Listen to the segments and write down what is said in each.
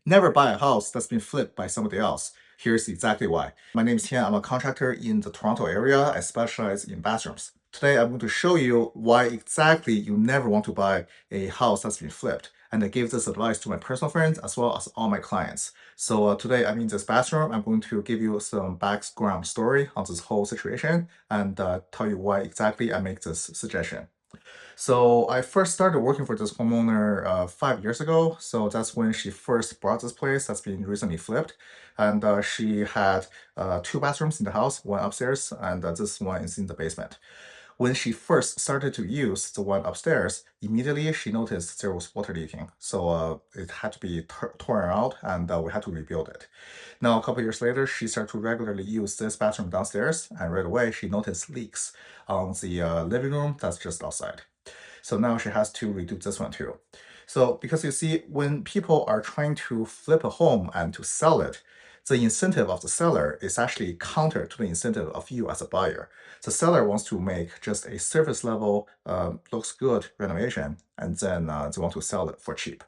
Never buy a house that's been flipped by somebody else. Here's exactly why. My name is Tian. I'm a contractor in the Toronto area. I specialize in bathrooms. Today, I'm going to show you why exactly you never want to buy a house that's been flipped. And I give this advice to my personal friends as well as all my clients. So today I'm in this bathroom. I'm going to give you some background story on this whole situation and tell you why exactly I make this suggestion. So I first started working for this homeowner 5 years ago. So that's when she first bought this place that's been recently flipped. And she had two bathrooms in the house, one upstairs, and this one is in the basement. When she first started to use the one upstairs, immediately she noticed there was water leaking. So it had to be torn out and we had to rebuild it. Now, a couple years later, she started to regularly use this bathroom downstairs, and right away she noticed leaks on the living room that's just outside. So now she has to redo this one too. So because you see, when people are trying to flip a home and to sell it, the incentive of the seller is actually counter to the incentive of you as a buyer. The seller wants to make just a surface level, looks good renovation, and then they want to sell it for cheap.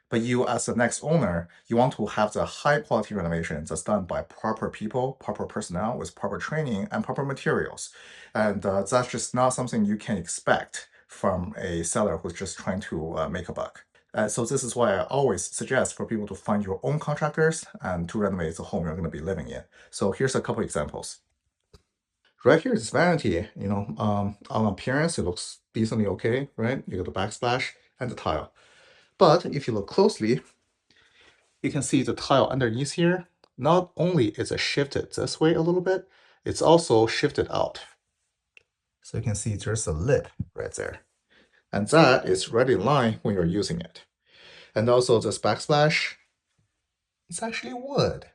But you, as the next owner, you want to have the high quality renovation that's done by proper people, proper personnel with proper training and proper materials. And that's just not something you can expect from a seller who's just trying to make a buck. So this is why I always suggest for people to find your own contractors and to renovate the home you're going to be living in. So here's a couple examples. Right here is vanity. On appearance, it looks decently okay, right? You got the backsplash and the tile. But if you look closely, you can see the tile underneath here. Not only is it shifted this way a little bit, it's also shifted out. So you can see there's a lip right there. And that is right in line when you're using it. And also this backsplash, it's actually wood,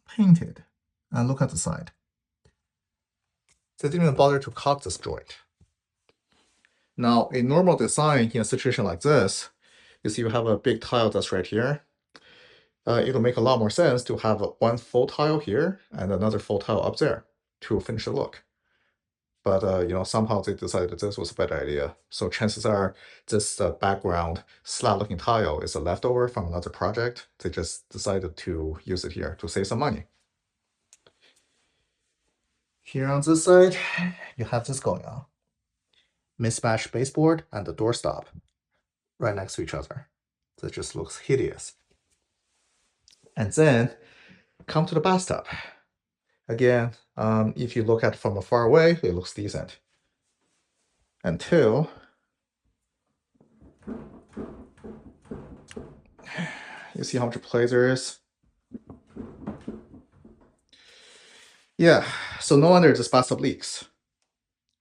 painted. And look at the side. They didn't even bother to caulk this joint. Now, a normal design in a situation like this is you have a big tile that's right here. It'll make a lot more sense to have one full tile here and another full tile up there to finish the look. But somehow they decided this was a better idea. So chances are this background slab-looking tile is a leftover from another project. They just decided to use it here to save some money. Here on this side, you have this going on. Mismatched baseboard and the doorstop right next to each other. That just looks hideous. And then come to the bathtub. Again, if you look at it from far away, it looks decent. Until you see how much play there is. Yeah, so no wonder this bathtub leaks,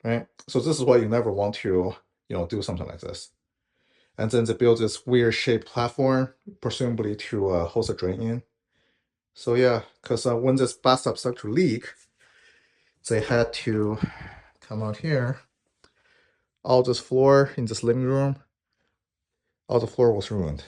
right? So this is why you never want to, do something like this. And then they build this weird shaped platform, presumably to hose a drain in. So yeah, because when this bathtub started to leak, they had to come out here. All this floor in this living room, all the floor was ruined.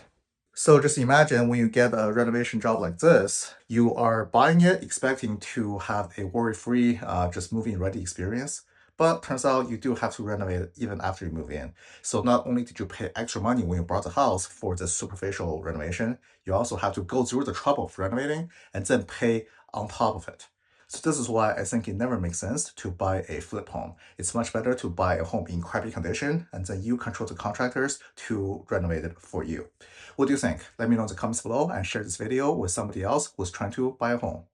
So just imagine when you get a renovation job like this, you are buying it expecting to have a worry-free, just move-in ready experience. But turns out you do have to renovate it even after you move in. So not only did you pay extra money when you bought the house for the superficial renovation, you also have to go through the trouble of renovating and then pay on top of it. So this is why I think it never makes sense to buy a flip home. It's much better to buy a home in crappy condition and then you control the contractors to renovate it for you. What do you think? Let me know in the comments below and share this video with somebody else who's trying to buy a home.